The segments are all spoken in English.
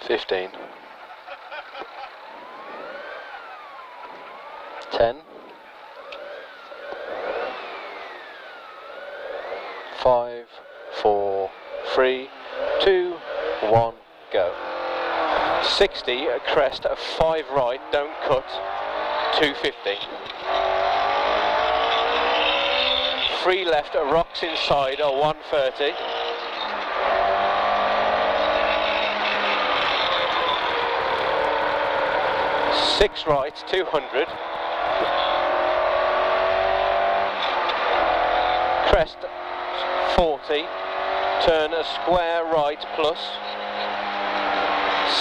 15, 10, 5, 4, 3, 2, 1, go. 60 at crest at 5 right, don't cut, 250. 3 left at rocks inside at 130. 6 right, 200. Crest 40, turn a square right plus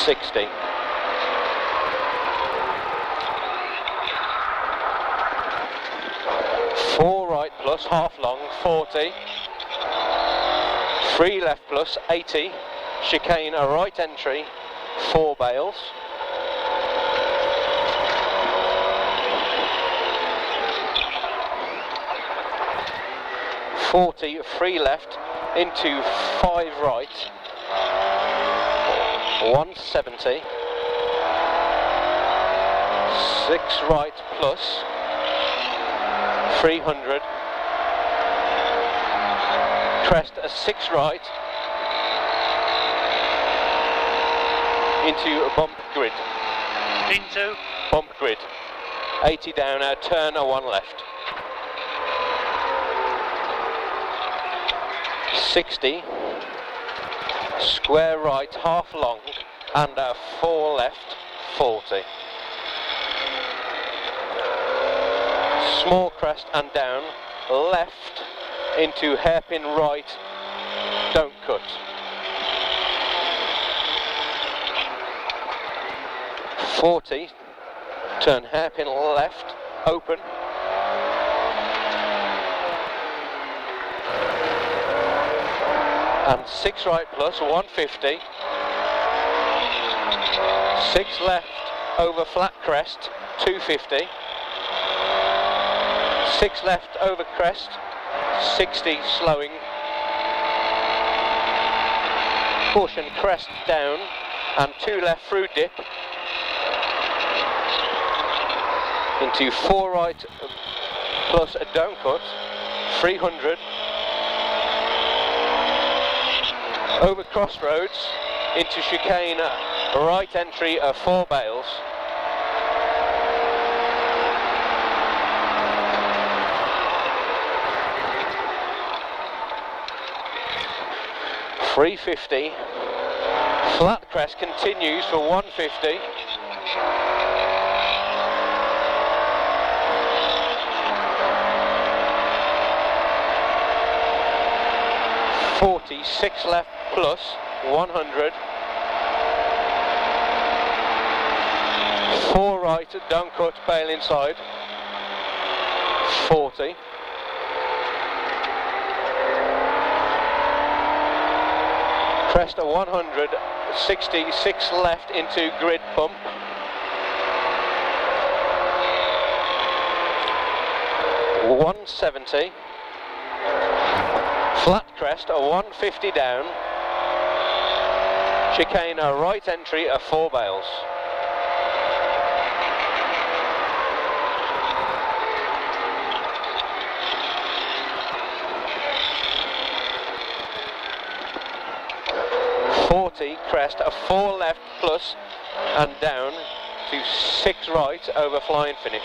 60. Four right plus half long 40. 3 left plus 80. Chicane a right entry 4 bales. 40, 3 left into 5 right, 170, 6 right plus 300, crest a 6 right into a bump grid. Into? Bump grid. 80 down, turn a 1 left. 60, square right, half long, and 4 left, 40. Small crest and down, left into hairpin right, don't cut. 40, turn hairpin left, open. And 6 right plus 150. 6 left over flat crest 250. 6 left over crest 60 slowing. Caution crest down and 2 left through dip into 4 right plus a down cut 300. Over crossroads into chicane, right entry 4 bales. $350. Flat crest continues for 150. 46 left plus 100. 4 right, down cut, bale inside. 40. Crest a 100, 66 left into grid bump. 170. Flat crest, a 150 down. Chicane, a right entry, 4 bales. Crest, a 4 left plus and down to 6 right over fly and finish.